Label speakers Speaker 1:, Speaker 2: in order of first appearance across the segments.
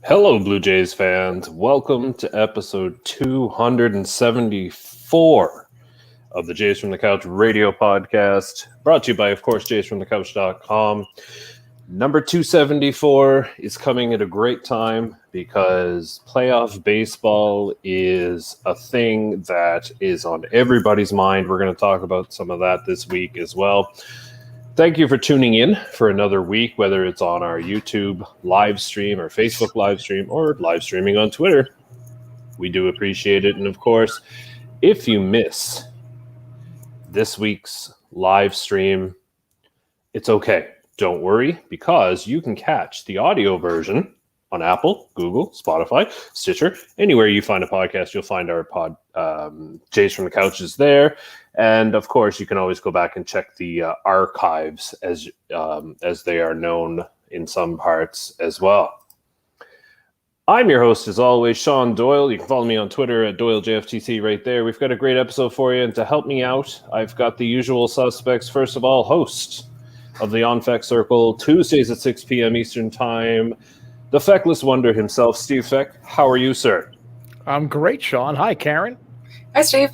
Speaker 1: Hello, Blue Jays fans. Welcome to episode 274 of the Jays from the Couch radio podcast, brought to you by, of course, JaysFromTheCouch.com. Number 274 is coming at a great time because playoff baseball is a thing that is on everybody's mind. We're going to talk about some of that this week as well. Thank you for tuning in for another week, whether it's on our YouTube live stream or Facebook live stream or live streaming on Twitter. We do appreciate it. And of course, if you miss this week's live stream, it's okay. Don't worry, because you can catch the audio version on Apple, Google, Spotify, Stitcher. Anywhere you find a podcast, you'll find our Jays from the Couch is there. And of course, you can always go back and check the archives as they are known in some parts as well. I'm your host, as always, Sean Doyle. You can follow me on Twitter at JFtC right there. We've got a great episode for you. And to help me out, I've got the usual suspects. First of all, host of the On Feck Circle, Tuesdays at 6 p.m. Eastern Time, the feckless wonder himself, Steve Feck. How are you, sir?
Speaker 2: I'm great, Sean. Hi, Karen.
Speaker 3: Hi, Steve.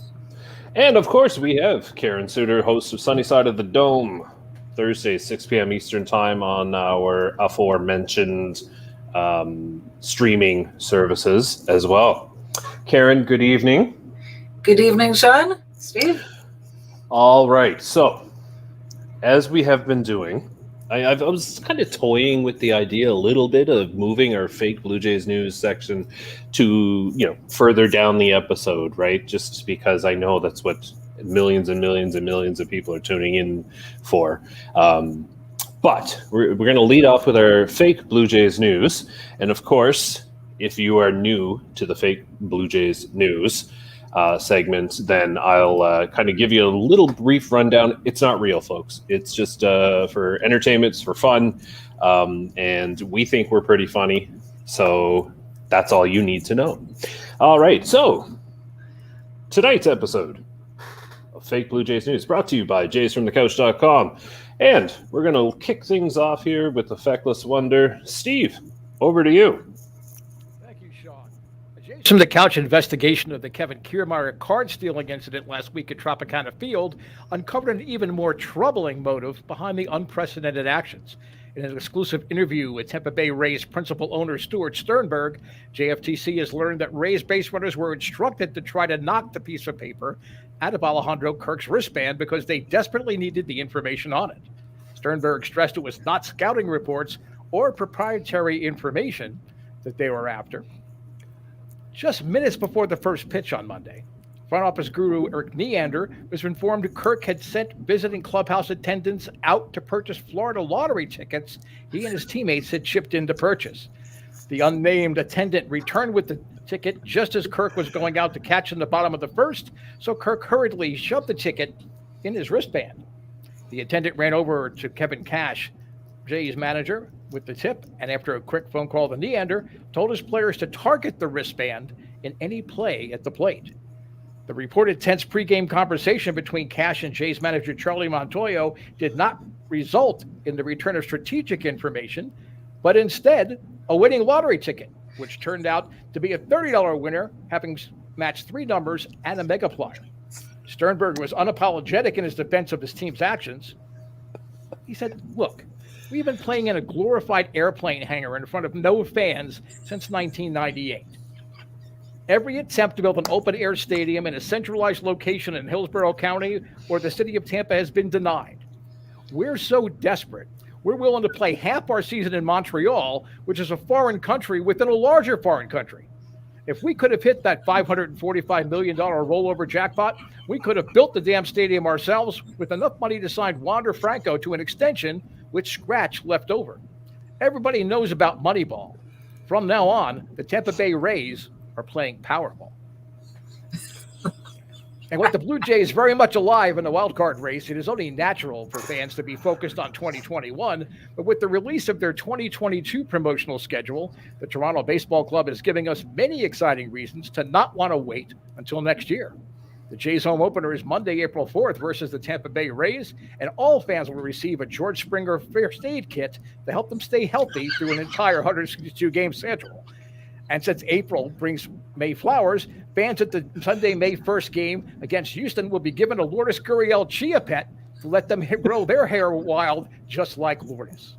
Speaker 1: And, of course, we have Karen Suter, host of Sunny Side of the Dome, Thursday, 6 p.m. Eastern Time on our aforementioned streaming services as well. Karen, good evening.
Speaker 3: Good evening, Sean. Steve.
Speaker 1: All right. So, as we have been doing, I was kind of toying with the idea a little bit of moving our fake Blue Jays news section to, further down the episode, right? Just because I know that's what millions and millions and millions of people are tuning in for. But we're going to lead off with our fake Blue Jays news. And of course, if you are new to the fake Blue Jays news segment, then I'll kind of give you a little brief rundown. It's not real, folks. It's just for entertainment, it's for fun, and we think we're pretty funny, so that's all you need to know. All right, so tonight's episode of Fake Blue Jays News brought to you by JaysFromTheCouch.com, and we're going to kick things off here with the feckless wonder. Steve, over to you.
Speaker 2: From the Couch investigation of the Kevin Kiermaier card stealing incident last week at Tropicana Field uncovered an even more troubling motive behind the unprecedented actions. In an exclusive interview with Tampa Bay Rays principal owner Stuart Sternberg, JFtC has learned that Rays base runners were instructed to try to knock the piece of paper out of Alejandro Kirk's wristband because they desperately needed the information on it. Sternberg stressed it was not scouting reports or proprietary information that they were after. Just minutes before the first pitch on Monday, front office guru Eric Neander was informed Kirk had sent visiting clubhouse attendants out to purchase Florida lottery tickets he and his teammates had chipped in to purchase. The unnamed attendant returned with the ticket just as Kirk was going out to catch in the bottom of the first, so Kirk hurriedly shoved the ticket in his wristband. The attendant ran over to Kevin Cash, Jay's manager, with the tip, and after a quick phone call to Neander, told his players to target the wristband in any play at the plate. The reported tense pregame conversation between Cash and Jay's manager Charlie Montoyo did not result in the return of strategic information, but instead a winning lottery ticket, which turned out to be a $30 winner, having matched 3 numbers and a megaplier. Sternberg was unapologetic in his defense of his team's actions. He said, "Look, we've been playing in a glorified airplane hangar in front of no fans since 1998. Every attempt to build an open-air stadium in a centralized location in Hillsborough County or the city of Tampa has been denied. We're so desperate, we're willing to play half our season in Montreal, which is a foreign country within a larger foreign country. If we could have hit that $545 million rollover jackpot, we could have built the damn stadium ourselves with enough money to sign Wander Franco to an extension with scratch left over. Everybody knows about Moneyball. From now on, the Tampa Bay Rays are playing Powerball." And with the Blue Jays very much alive in the wild card race, it is only natural for fans to be focused on 2021. But with the release of their 2022 promotional schedule, the Toronto Baseball Club is giving us many exciting reasons to not want to wait until next year. The Jays home opener is Monday, April 4th versus the Tampa Bay Rays, and all fans will receive a George Springer first aid kit to help them stay healthy through an entire 162-game schedule. And since April brings May flowers, fans at the Sunday, May 1st game against Houston will be given a Lourdes Gurriel chia pet to let them grow their hair wild, just like Lourdes.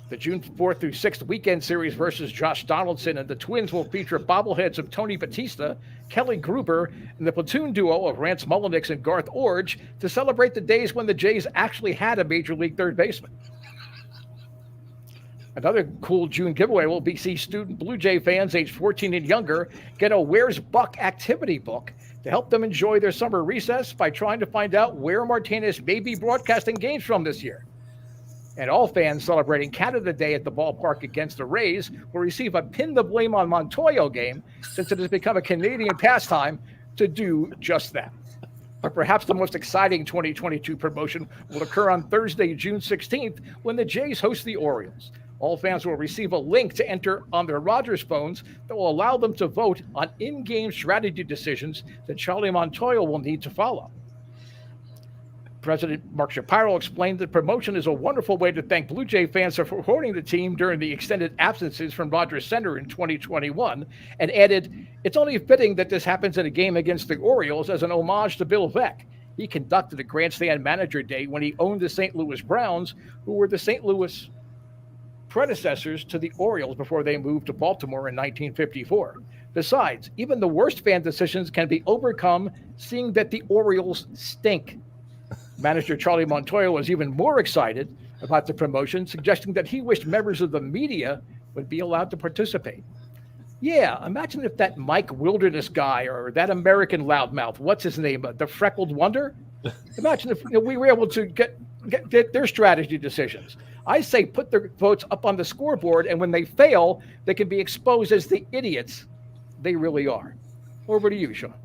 Speaker 2: The June 4th through 6th weekend series versus Josh Donaldson and the Twins will feature bobbleheads of Tony Batista, Kelly Gruber, and the platoon duo of Rance Mulliniks and Garth Orge to celebrate the days when the Jays actually had a Major League third baseman. Another cool June giveaway will be see student Blue Jay fans aged 14 and younger get a Where's Buck activity book to help them enjoy their summer recess by trying to find out where Martinez may be broadcasting games from this year. And all fans celebrating Canada Day at the ballpark against the Rays will receive a Pin the Blame on Montoyo game, since it has become a Canadian pastime to do just that. But perhaps the most exciting 2022 promotion will occur on Thursday, June 16th, when the Jays host the Orioles. All fans will receive a link to enter on their Rogers phones that will allow them to vote on in-game strategy decisions that Charlie Montoyo will need to follow. President Mark Shapiro explained that promotion is a wonderful way to thank Blue Jay fans for supporting the team during the extended absences from Rogers Center in 2021, and added, "It's only fitting that this happens in a game against the Orioles as an homage to Bill Veeck. He conducted a grandstand manager day when he owned the St. Louis Browns, who were the St. Louis predecessors to the Orioles before they moved to Baltimore in 1954. Besides, even the worst fan decisions can be overcome seeing that the Orioles stink." Manager Charlie Montoyo was even more excited about the promotion, suggesting that he wished members of the media would be allowed to participate. Yeah, imagine if that Mike Wilderness guy or that American loudmouth, what's his name, the Freckled Wonder? Imagine if we were able to get their strategy decisions. I say put their votes up on the scoreboard, and when they fail, they can be exposed as the idiots they really are. Over to you, Sean.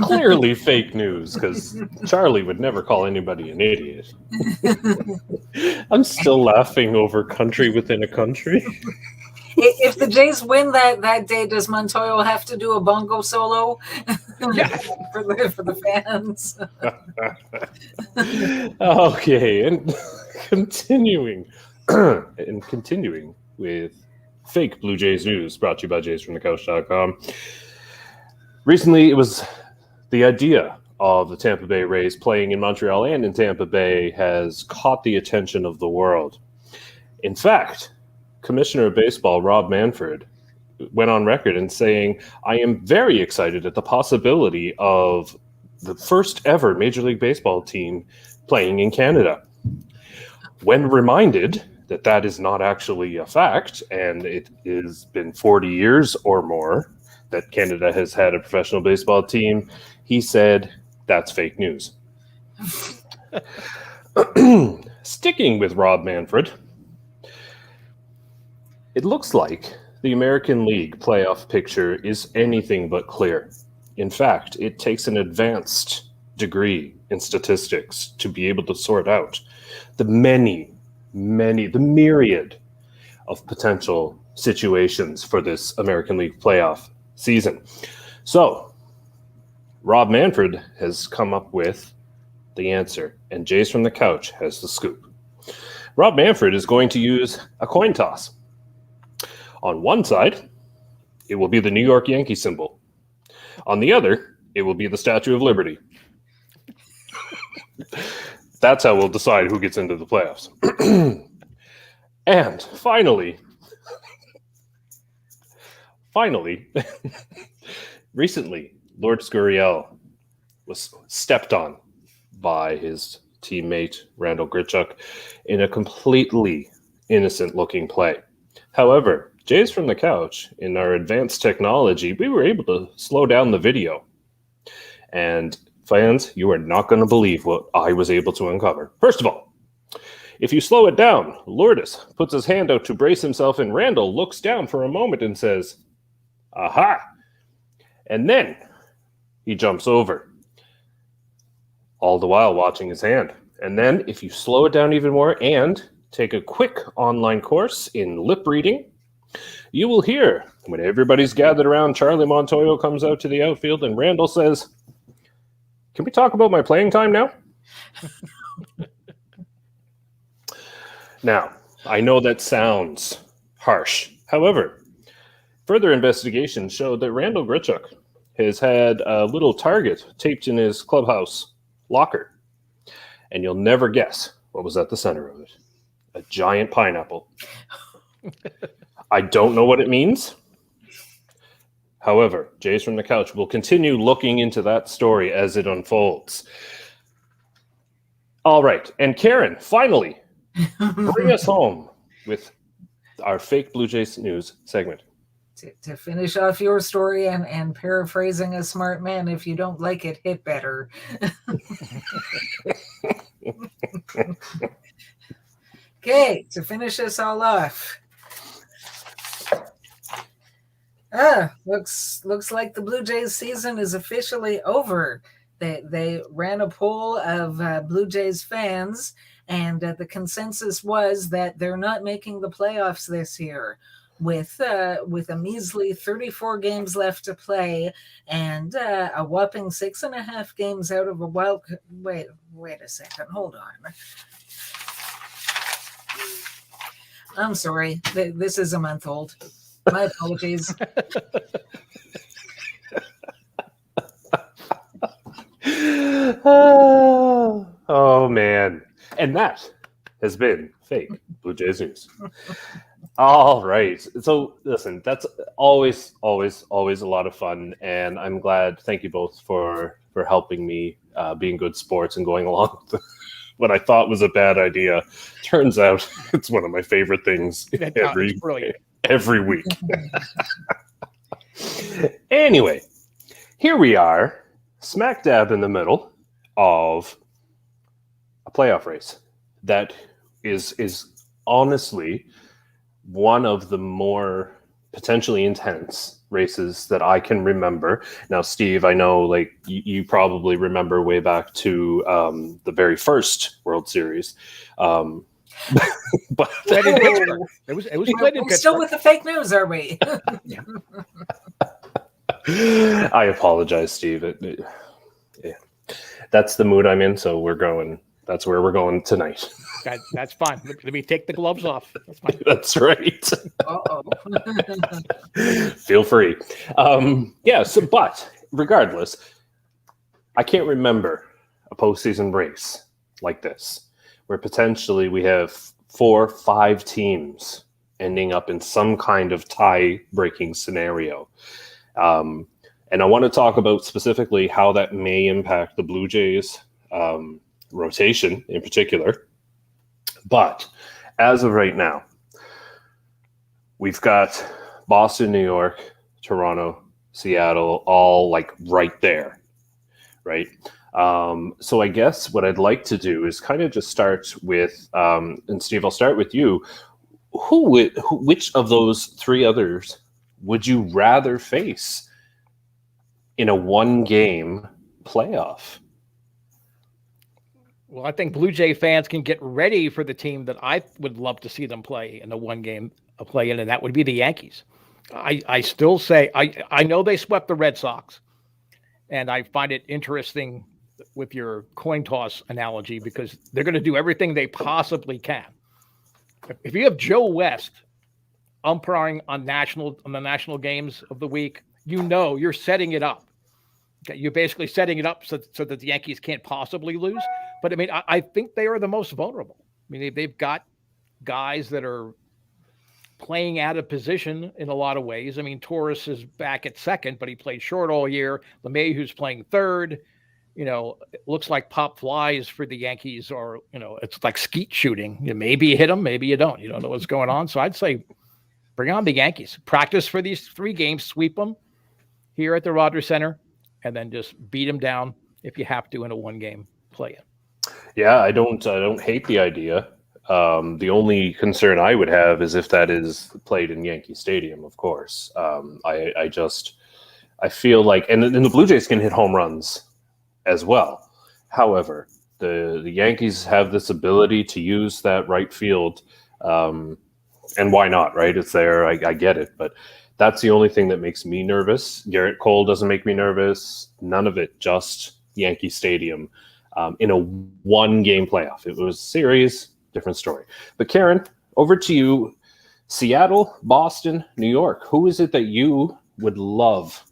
Speaker 1: Clearly fake news, because Charlie would never call anybody an idiot. I'm still laughing over country within a country.
Speaker 3: If the Jays win that day, does Montoyo have to do a bongo solo?
Speaker 2: Yeah.
Speaker 3: for the fans.
Speaker 1: Okay, and continuing with fake Blue Jays news, brought to you by JFtC.com. Recently, it was the idea of the Tampa Bay Rays playing in Montreal and in Tampa Bay has caught the attention of the world. In fact, Commissioner of Baseball Rob Manfred went on record in saying, "I am very excited at the possibility of the first ever Major League Baseball team playing in Canada." When reminded that that is not actually a fact, and it has been 40 years or more that Canada has had a professional baseball team, he said, "That's fake news." Sticking with Rob Manfred, it looks like the American League playoff picture is anything but clear. In fact, it takes an advanced degree in statistics to be able to sort out the the myriad of potential situations for this American League playoff season. So, Rob Manfred has come up with the answer, and Jays from the Couch has the scoop. Rob Manfred is going to use a coin toss. On one side, it will be the New York Yankee symbol. On the other, it will be the Statue of Liberty. That's how we'll decide who gets into the playoffs. And finally, recently, Lourdes Gurriel was stepped on by his teammate, Randall Grichuk, in a completely innocent-looking play. However, Jays from the Couch, in our advanced technology, we were able to slow down the video. And fans, you are not going to believe what I was able to uncover. First of all, if you slow it down, Lourdes puts his hand out to brace himself, and Randall looks down for a moment and says, "Aha!" And then he jumps over, all the while watching his hand. And then if you slow it down even more and take a quick online course in lip reading, you will hear when everybody's gathered around, Charlie Montoyo comes out to the outfield and Randall says, "Can we talk about my playing time now?" Now, I know that sounds harsh, However, further investigation showed that Randall Grichuk has had a little target taped in his clubhouse locker. And you'll never guess what was at the center of it. A giant pineapple. I don't know what it means. However, Jays from the Couch will continue looking into that story as it unfolds. All right. And Karen, finally, bring us home with our fake Blue Jays news segment.
Speaker 3: To finish off your story and paraphrasing a smart man, if you don't like it, hit better. Okay, to finish us all off. Looks like the Blue Jays season is officially over. They ran a poll of Blue Jays fans, and the consensus was that they're not making the playoffs this year. With a measly 34 games left to play and a whopping 6.5 games out of a wild. Wait a second. Hold on. I'm sorry. This is a month old. My apologies.
Speaker 1: Oh, man. And that has been fake Blue Jays news. All right. So listen, that's always a lot of fun. And I'm glad. Thank you both for helping me being good sports and going along with what I thought was a bad idea. Turns out it's one of my favorite things every week. Anyway, here we are, smack dab in the middle of a playoff race that is honestly one of the more potentially intense races that I can remember. Now, Steve, I know like you probably remember way back to the very first World Series. But
Speaker 2: it was played in
Speaker 3: We're still with the fake news, are we?
Speaker 1: I apologize, Steve. Yeah. That's the mood I'm in, so that's where we're going tonight.
Speaker 2: That's fine. Let me take the gloves off. That's fine.
Speaker 1: That's right.
Speaker 3: Uh-oh.
Speaker 1: Feel free. But regardless, I can't remember a postseason race like this, where potentially we have 4-5 teams ending up in some kind of tie-breaking scenario. And I want to talk about specifically how that may impact the Blue Jays rotation in particular. But as of right now, we've got Boston, New York, Toronto, Seattle, all like right there, right? So I guess what I'd like to do is kind of just start with, and Steve, I'll start with you. Which of those three others would you rather face in a one-game playoff?
Speaker 2: Well, I think Blue Jay fans can get ready for the team that I would love to see them play in a one-game play-in, and that would be the Yankees. I still say I know they swept the Red Sox, and I find it interesting with your coin toss analogy because they're going to do everything they possibly can. If you have Joe West umpiring on the national games of the week, you're setting it up. Okay, you're basically setting it up so that the Yankees can't possibly lose. But I mean, I think they are the most vulnerable. I mean, they've got guys that are playing out of position in a lot of ways. I mean, Torres is back at second, but he played short all year. LeMahieu's playing third. It looks like pop flies for the Yankees, or it's like skeet shooting. Maybe you hit them, maybe you don't. You don't know what's going on. So I'd say bring on the Yankees. Practice for these 3 games, sweep them here at the Rogers Center, and then just beat them down if you have to in a one-game play-in.
Speaker 1: Yeah, I don't hate the idea. The only concern I would have is if that is played in Yankee Stadium, of course. I feel like, and the Blue Jays can hit home runs as well. However, the Yankees have this ability to use that right field, and why not, right? It's there. I get it, but that's the only thing that makes me nervous. Garrett Cole doesn't make me nervous. None of it, just Yankee Stadium in a one-game playoff. If it was a series, different story. But Karen, over to you. Seattle, Boston, New York. Who is it that you would love?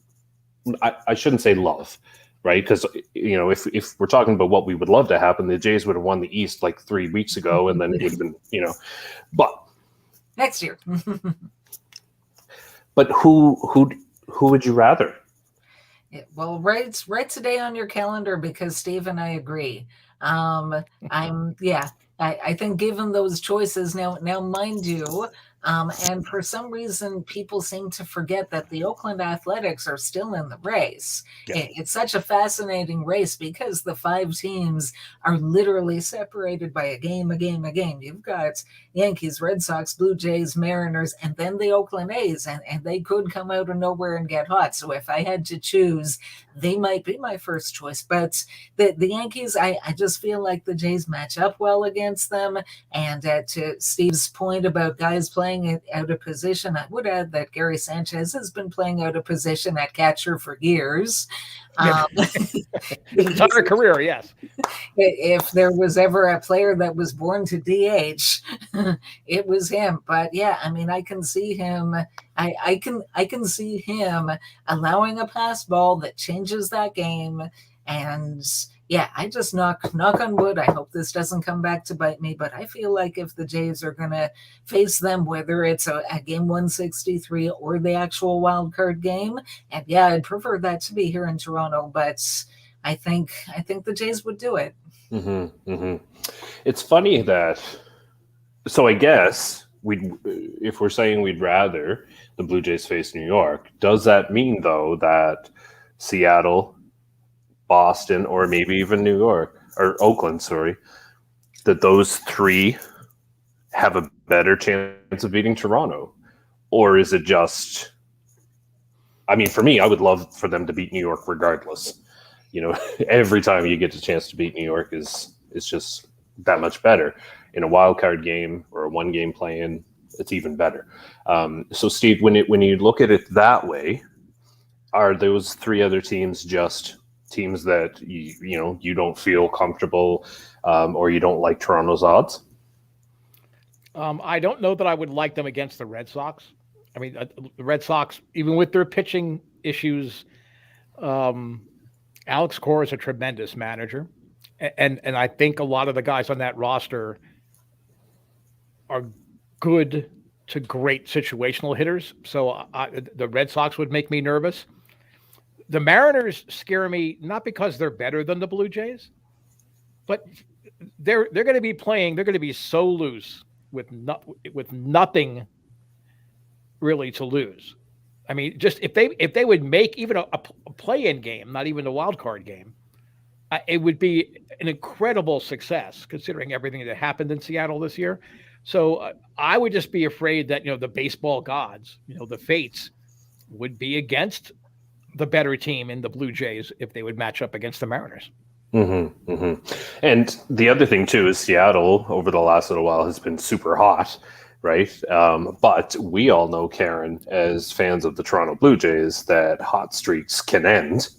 Speaker 1: I shouldn't say love, right? Because, if we're talking about what we would love to happen, the Jays would have won the East like 3 weeks ago, and then it would have been, but
Speaker 3: next year.
Speaker 1: But who would you rather?
Speaker 3: Yeah, well, write today on your calendar, because Steve and I agree. I think given those choices now, mind you, and for some reason, people seem to forget that the Oakland Athletics are still in the race.
Speaker 1: Yeah.
Speaker 3: It's such a fascinating race because the 5 teams are literally separated by a game. You've got Yankees, Red Sox, Blue Jays, Mariners, and then the Oakland A's, and they could come out of nowhere and get hot. So if I had to choose, they might be my first choice. But the Yankees, I just feel like the Jays match up well against them. And to Steve's point about guys playing out of position, I would add that Gary Sanchez has been playing out of position at catcher for years.
Speaker 2: His entire career, yes.
Speaker 3: If there was ever a player that was born to DH, it was him. But yeah, I mean, I can see him. I can see him allowing a pass ball that changes that game. And yeah, I just knock on wood. I hope this doesn't come back to bite me, but I feel like if the Jays are going to face them, whether it's a game 163 or the actual wild card game, and yeah, I'd prefer that to be here in Toronto, but I think the Jays would do it.
Speaker 1: Mm-hmm, mm-hmm. It's funny that, so I guess if we're saying we'd rather the Blue Jays face New York, does that mean though that Seattle, Boston, or maybe even New York or Oakland, that those 3 have a better chance of beating Toronto? Or is it just, I mean, for me, I would love for them to beat New York regardless. Every time you get a chance to beat New York is just that much better. In a wild card game or a 1-game play-in, it's even better. So Steve, when you look at it that way, are those 3 other teams just teams that you don't feel comfortable, or you don't like Toronto's odds?
Speaker 2: I don't know that I would like them against the Red Sox. I mean, the Red Sox, even with their pitching issues, Alex Cora is a tremendous manager, and I think a lot of the guys on that roster are good to great situational hitters. So the Red Sox would make me nervous. The Mariners scare me not because they're better than the Blue Jays, but they're going to be playing. They're going to be so loose with nothing really to lose. I mean, just if they would make even a play-in game, not even a wild card game, it would be an incredible success considering everything that happened in Seattle this year. So I would just be afraid that the baseball gods, the fates, would be against the better team in the Blue Jays if they would match up against the Mariners.
Speaker 1: Mm-hmm, mm-hmm. And the other thing too is Seattle over the last little while has been super hot, right? But we all know, Karen, as fans of the Toronto Blue Jays, that hot streaks can end,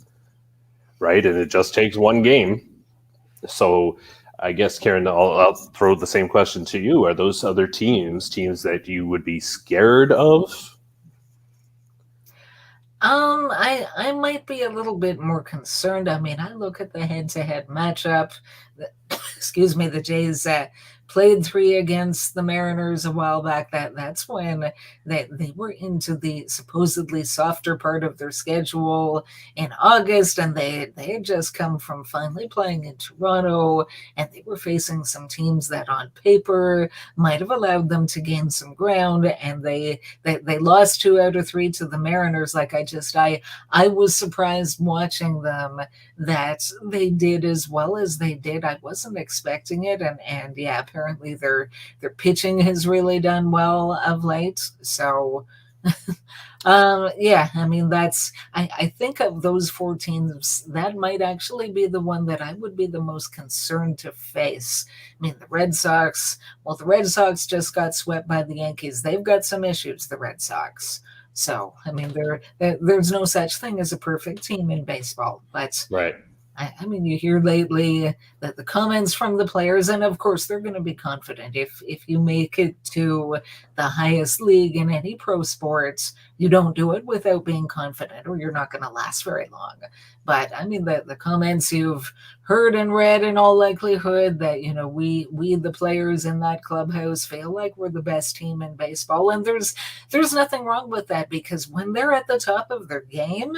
Speaker 1: right? And it just takes 1 game. So I guess, Karen, I'll throw the same question to you. Are those other teams that you would be scared of?
Speaker 3: I might be a little bit more concerned. I mean, I look at the head-to-head matchup. Excuse me, the Jays played 3 against the Mariners a while back. That's when they were into the supposedly softer part of their schedule in August, and they had just come from finally playing in Toronto, and they were facing some teams that on paper might have allowed them to gain some ground, and they lost 2 out of 3 to the Mariners. Like I was surprised watching them that they did as well as they did. I wasn't expecting it, and yeah, apparently their pitching has really done well of late. So yeah, I mean, I think of those 4 teams, that might actually be the one that I would be the most concerned to face. I mean, the Red Sox just got swept by the Yankees. They've got some issues, the Red Sox. So, I mean, there's no such thing as a perfect team in baseball, but
Speaker 1: right.
Speaker 3: I mean, you hear lately that the comments from the players, and of course they're going to be confident. If you make it to the highest league in any pro sports, you don't do it without being confident, or you're not going to last very long. But I mean, the comments you've heard and read, in all likelihood, that we the players in that clubhouse feel like we're the best team in baseball, and there's nothing wrong with that, because when they're at the top of their game,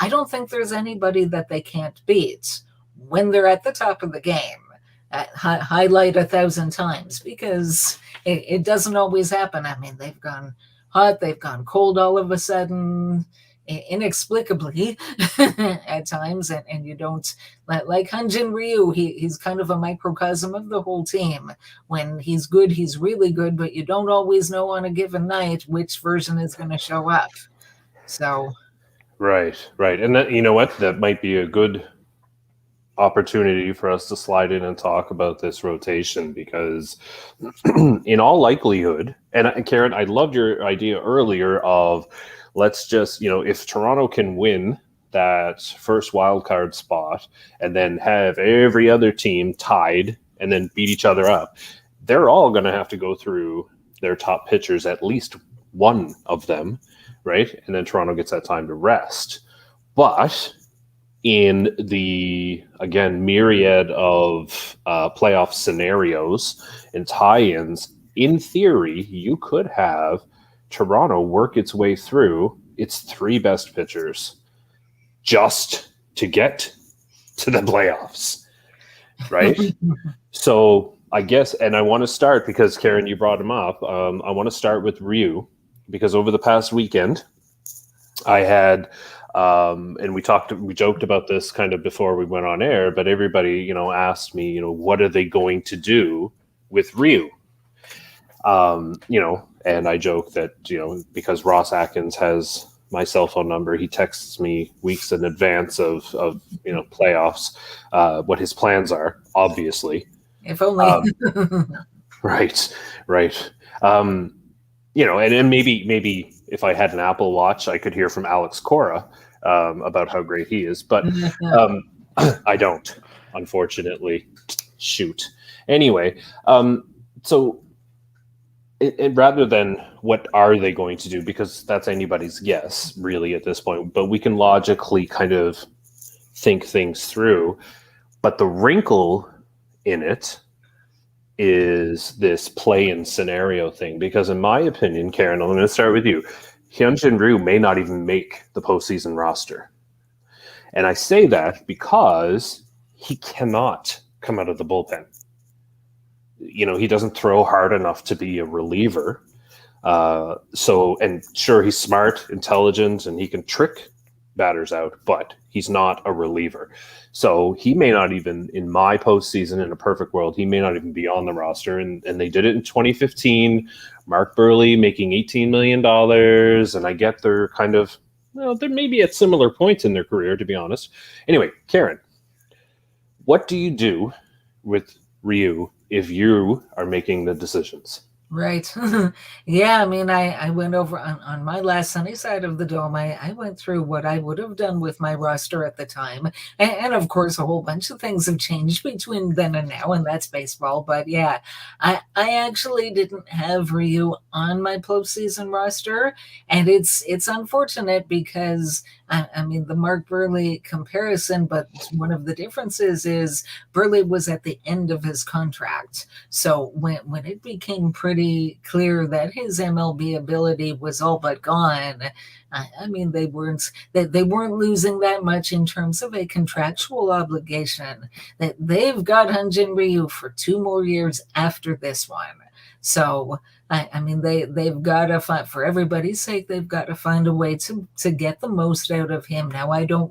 Speaker 3: I don't think there's anybody that they can't beat when they're at the top of the game. Highlight 1,000 times, because it doesn't always happen. I mean, they've gone hot, they've gone cold all of a sudden, inexplicably at times, and you don't, like Hyunjin Ryu, he's kind of a microcosm of the whole team. When he's good, he's really good, but you don't always know on a given night which version is going to show up. So...
Speaker 1: Right. And that, you know what? That might be a good opportunity for us to slide in and talk about this rotation, because in all likelihood, and Karen, I loved your idea earlier of, let's just, if Toronto can win that first wild card spot and then have every other team tied and then beat each other up, they're all going to have to go through their top pitchers, at least one of them. Right. And then Toronto gets that time to rest. But in the, again, myriad of playoff scenarios and tie-ins, in theory, you could have Toronto work its way through its three best pitchers just to get to the playoffs. Right. So I guess, and I want to start, because Karen, you brought him up. I want to start with Ryu. Because over the past weekend, I had, and we joked about this kind of before we went on air, but everybody, asked me, what are they going to do with Ryu? And I joked that, because Ross Atkins has my cell phone number, he texts me weeks in advance of playoffs, what his plans are, obviously.
Speaker 3: If only.
Speaker 1: Right. And maybe if I had an Apple Watch, I could hear from Alex Cora about how great he is. But I don't, unfortunately. Shoot. Anyway, so rather than what are they going to do, because that's anybody's guess, really, at this point. But we can logically kind of think things through. But the wrinkle in it is this play-in scenario thing, because in my opinion, Karen, I'm going to start with you. Hyunjin Ryu may not even make the postseason roster. And I say that because he cannot come out of the bullpen. He doesn't throw hard enough to be a reliever. And sure, he's smart, intelligent, and he can trick batters out, but he's not a reliever. So he may not even, in my postseason, in a perfect world, he may not even be on the roster. And they did it in 2015. Mark Burley making $18 million. And I get they're kind of, they're maybe at similar points in their career, to be honest. Anyway, Karen, what do you do with Ryu if you are making the decisions?
Speaker 3: Right. Yeah, I mean, I went over on my last sunny side of the dome. I went through what I would have done with my roster at the time. And of course, a whole bunch of things have changed between then and now, and that's baseball. But yeah, I actually didn't have Ryu on my postseason roster. And it's unfortunate because, I mean, the Mark Burley comparison, but one of the differences is Burley was at the end of his contract. So when it became pretty clear that his MLB ability was all but gone, I mean, they weren't losing that much in terms of a contractual obligation. That they've got Hyunjin Ryu for 2 more years after this one. So I mean, they've got to find, for everybody's sake, they've got to find a way to get the most out of him. Now, I don't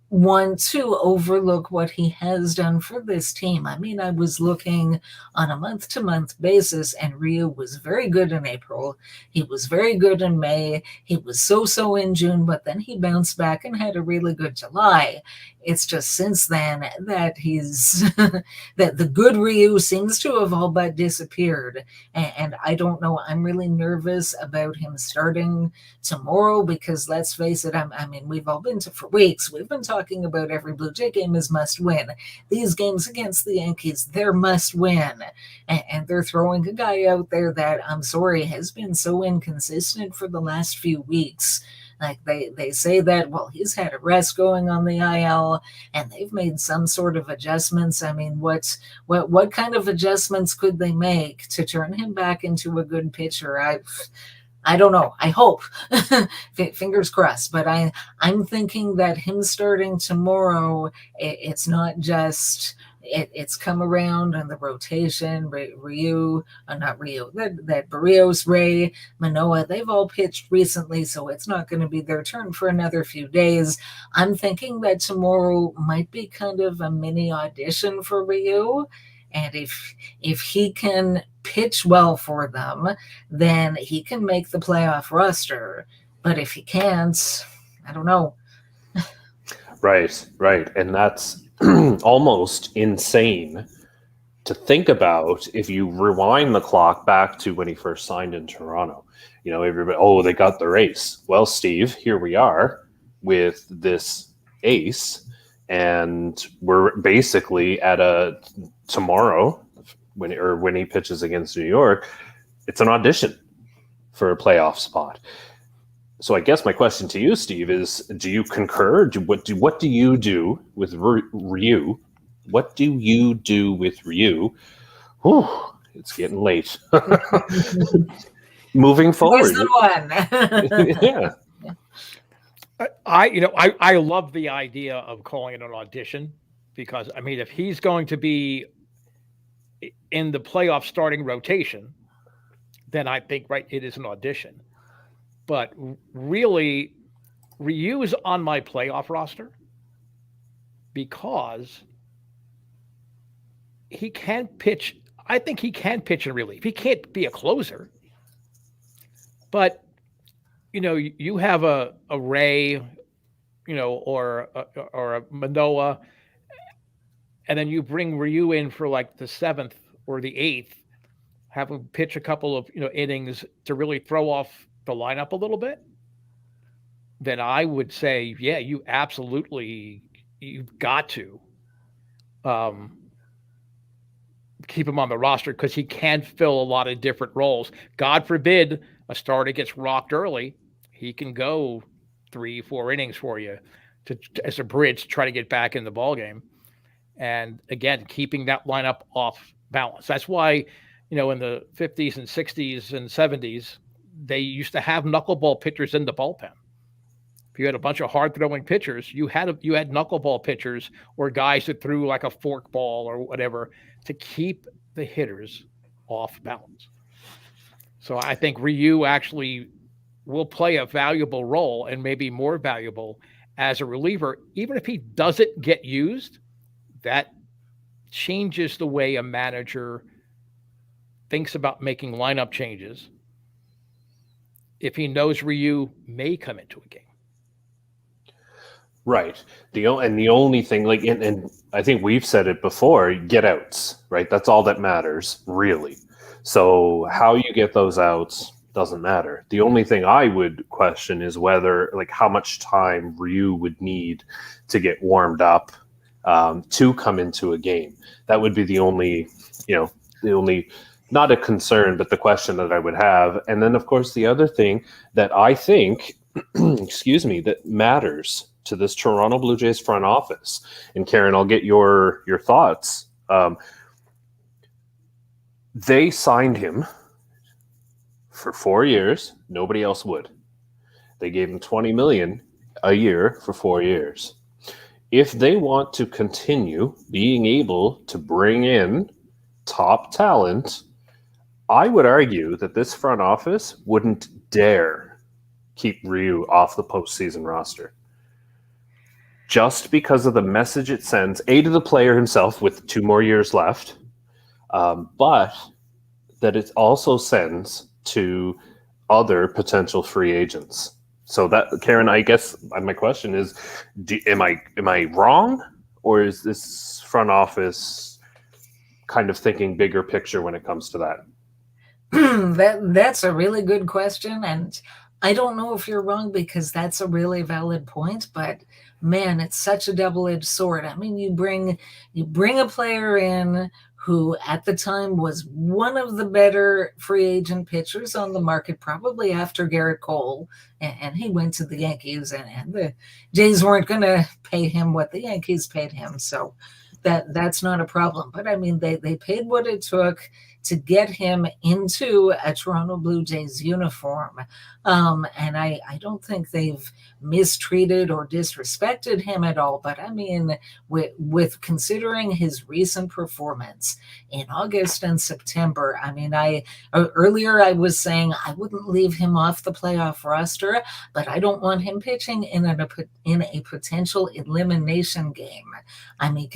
Speaker 3: want to overlook what he has done for this team. I mean, I was looking on a month-to-month basis, and Ryu was very good in April. He was very good in May. He was so-so in June, but then he bounced back and had a really good July. It's just since then that he's that the good Ryu seems to have all but disappeared. And I don't know. I'm really nervous about him starting tomorrow because, let's face it, I mean, we've all been for weeks. We've been talking talking about every Blue Jay game is must win. These games against the Yankees, they're must win. And they're throwing a guy out there that, I'm sorry, has been so inconsistent for the last few weeks. Like they say that, well, he's had a rest going on the IL and they've made some sort of adjustments. I mean, what kind of adjustments could they make to turn him back into a good pitcher? I don't know. I hope. Fingers crossed. But I'm thinking that him starting tomorrow, it's not just it's come around on the rotation. Not Ryu, that Barrios, Ray, Manoah, they've all pitched recently, so it's not going to be their turn for another few days. I'm thinking that tomorrow might be kind of a mini audition for Ryu. And if he can pitch well for them, then he can make the playoff roster. But if he can't, I don't know.
Speaker 1: Right. And that's almost insane to think about if you rewind the clock back to when he first signed in Toronto. Everybody, they got their ace. Well, Steve, here we are with this ace, and we're basically at a tomorrow when he pitches against New York, it's an audition for a playoff spot. So I guess my question to you, Steve, is: do you concur? What do you do with Ryu? What do you do with Ryu? Whew, it's getting late. Moving forward,
Speaker 3: yeah.
Speaker 2: I love the idea of calling it an audition, because I mean, if he's going to be in the playoff starting rotation, then I think it is an audition. But really, Ryu is on my playoff roster because he can pitch. I think he can pitch in relief. He can't be a closer, but you have a Ray, or a Manoah, and then you bring Ryu in for like the 7th or the 8th, have him pitch a couple of innings to really throw off the lineup a little bit. Then I would say, yeah, you've got to keep him on the roster, because he can fill a lot of different roles. God forbid a starter gets rocked early, he can go 3-4 innings for you as a bridge to try to get back in the ball game. And again, keeping that lineup off balance. That's why, in the 50s and 60s and 70s, they used to have knuckleball pitchers in the bullpen. If you had a bunch of hard throwing pitchers, you had knuckleball pitchers or guys that threw like a fork ball or whatever to keep the hitters off balance. So I think Ryu actually will play a valuable role, and maybe more valuable as a reliever. Even if he doesn't get used, that changes the way a manager thinks about making lineup changes if he knows Ryu may come into a game.
Speaker 1: Right. The only thing, and I think we've said it before, get outs, right? That's all that matters, really. So how you get those outs doesn't matter. The only thing I would question is whether, how much time Ryu would need to get warmed up to come into a game. That would be the only, not a concern, but the question that I would have. And then, of course, the other thing that I think, that matters to this Toronto Blue Jays front office, and Karen, I'll get your thoughts. They signed him for 4 years. Nobody else would. They gave him $20 million a year for 4 years. If they want to continue being able to bring in top talent, I would argue that this front office wouldn't dare keep Ryu off the postseason roster, just because of the message it sends, to the player himself with 2 more years left, but that it also sends to other potential free agents. So that, Karen, I guess my question is, am I wrong, or is this front office kind of thinking bigger picture when it comes to that?
Speaker 3: That's a really good question, and I don't know if you're wrong, because that's a really valid point, but man, it's such a double-edged sword. I mean, you bring a player in who at the time was one of the better free agent pitchers on the market, probably after Garrett Cole, and he went to the Yankees, and the Jays weren't going to pay him what the Yankees paid him, so that's not a problem. But I mean, they paid what it took to get him into a Toronto Blue Jays uniform. And I don't think they've mistreated or disrespected him at all. But I mean, with considering his recent performance in August and September, I mean, earlier I was saying I wouldn't leave him off the playoff roster, but I don't want him pitching in a potential elimination game. I mean,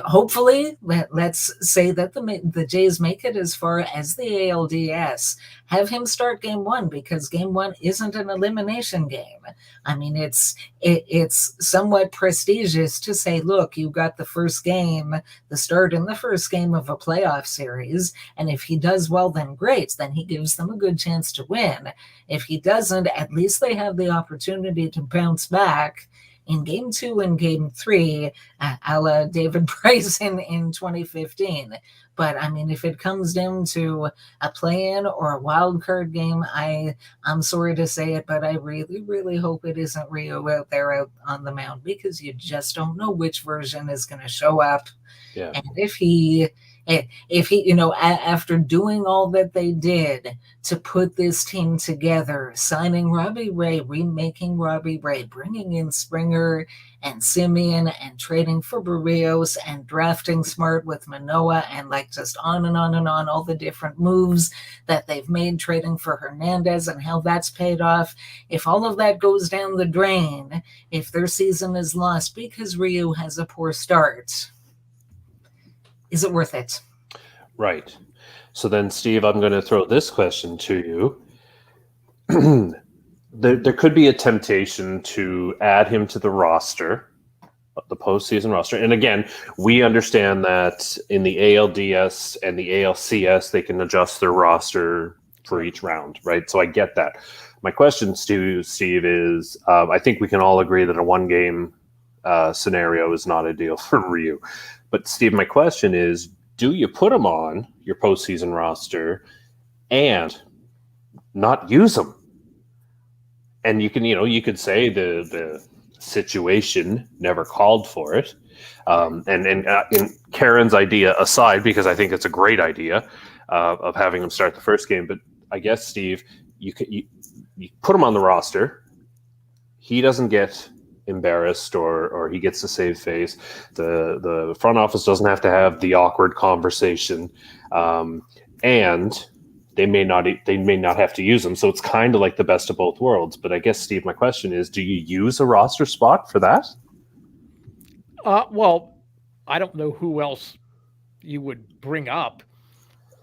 Speaker 3: hopefully, let's say that the Jays make it as far as the ALDS. Have him start game one, because game one isn't an elimination game. I mean, it's somewhat prestigious to say, look, you got the first game, the start in the first game of a playoff series, and if he does well, then great. Then he gives them a good chance to win. If he doesn't, at least they have the opportunity to bounce back in game two and game three, a la David Price in 2015. But I mean, if it comes down to a play-in or a wild card game, I'm sorry to say it, but I really, really hope it isn't Ryu out on the mound, because you just don't know which version is going to show up.
Speaker 1: Yeah.
Speaker 3: And if he, after doing all that they did to put this team together, signing Robbie Ray, remaking Robbie Ray, bringing in Springer and Simeon, and trading for Barrios, and drafting smart with Manoah, and just on and on and on, all the different moves that they've made, trading for Hernandez, and how that's paid off. If all of that goes down the drain, if their season is lost because Ryu has a poor start, is it worth it?
Speaker 1: Right. So then, Steve, I'm going to throw this question to you. There could be a temptation to add him to the roster, the postseason roster. And again, we understand that in the ALDS and the ALCS, they can adjust their roster for each round, right? So I get that. My question to you, Steve, is I think we can all agree that a one-game scenario is not ideal for Ryu. But, Steve, my question is, do you put him on your postseason roster and not use him? And you could say the situation never called for it. And in Karen's idea aside, because I think it's a great idea of having him start the first game. But I guess, Steve, you put him on the roster. He doesn't get embarrassed or he gets to save face. The front office doesn't have to have the awkward conversation, and they may not have to use them. So it's kind of like the best of both worlds. But I guess, Steve, my question is, do you use a roster spot for that?
Speaker 2: Well, I don't know who else you would bring up,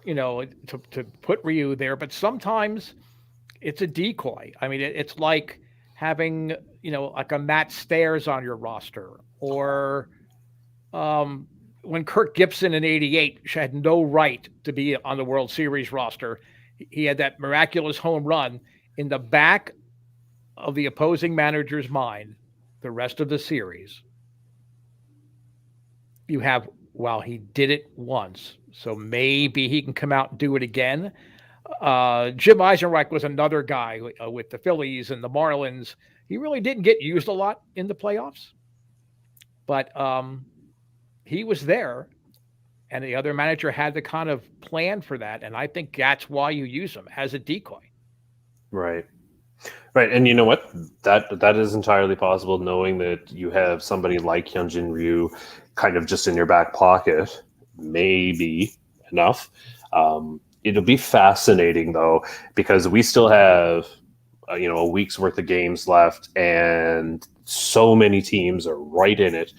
Speaker 2: to put Ryu there, but sometimes it's a decoy. I mean, it's like having, like a Matt Stairs on your roster, or when Kirk Gibson in '88 had no right to be on the World Series roster. He had that miraculous home run in the back of the opposing manager's mind the rest of the series. You have, well, he did it once, so maybe he can come out and do it again. Jim Eisenreich was another guy with the Phillies and the Marlins. He really didn't get used a lot in the playoffs, but he was there, and the other manager had the kind of plan for that, and I think that's why you use him as a decoy.
Speaker 1: Right. And you know what? That is entirely possible, knowing that you have somebody like Hyunjin Ryu kind of just in your back pocket, maybe enough. It'll be fascinating, though, because we still have a week's worth of games left, and so many teams are right in it,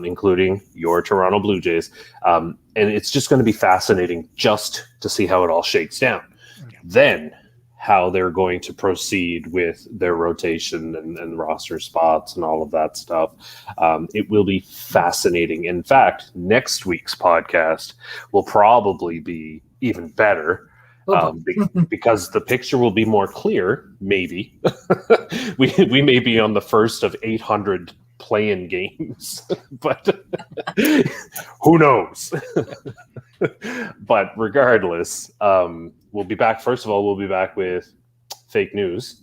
Speaker 1: including your Toronto Blue Jays. And it's just going to be fascinating just to see how it all shakes down. Okay. Then how they're going to proceed with their rotation and roster spots and all of that stuff. It will be fascinating. In fact, next week's podcast will probably be even better, Because the picture will be more clear. Maybe we may be on the first of 800 play-in games, but who knows? But regardless, we'll be back. First of all, we'll be back with fake news.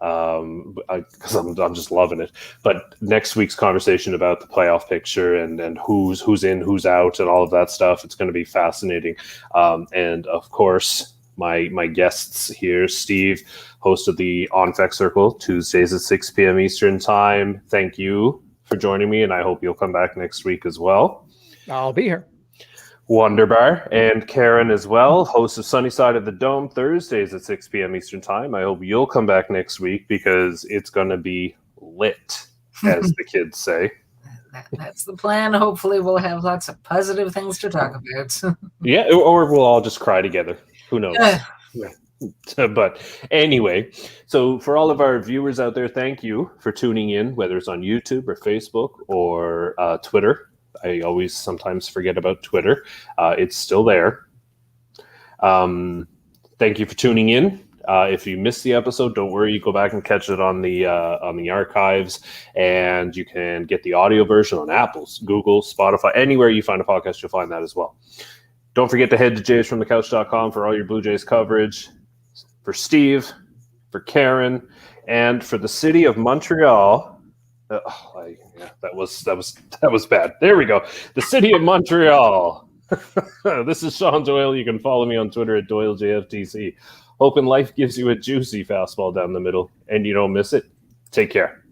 Speaker 1: Because I'm just loving it. But next week's conversation about the playoff picture and who's in, who's out, and all of that stuff, it's going to be fascinating. And of course, my guests here, Steve, host of the On Feck Circle, Tuesdays at 6 p.m. Eastern Time. Thank you for joining me, and I hope you'll come back next week as well.
Speaker 2: I'll be here.
Speaker 1: Wonderbar, and Karen as well, host of Sunny Side of the Dome, Thursdays at 6 p.m. Eastern Time. I hope you'll come back next week because it's going to be lit, as the kids say.
Speaker 3: That's the plan. Hopefully we'll have lots of positive things to talk about.
Speaker 1: Yeah, or we'll all just cry together. Who knows? But anyway, so for all of our viewers out there, thank you for tuning in, whether it's on YouTube or Facebook or Twitter. I always sometimes forget about Twitter. It's still there. Thank you for tuning in. If you missed the episode, don't worry. You go back and catch it on the archives, and you can get the audio version on Apple, Google, Spotify, anywhere you find a podcast, you'll find that as well. Don't forget to head to JFromTheCouch.com for all your Blue Jays coverage. For Steve, for Karen, and for the city of Montreal. That was bad. There we go. The city of Montreal. This is Sean Doyle. You can follow me on Twitter at JFtC. Hoping life gives you a juicy fastball down the middle and you don't miss it. Take care.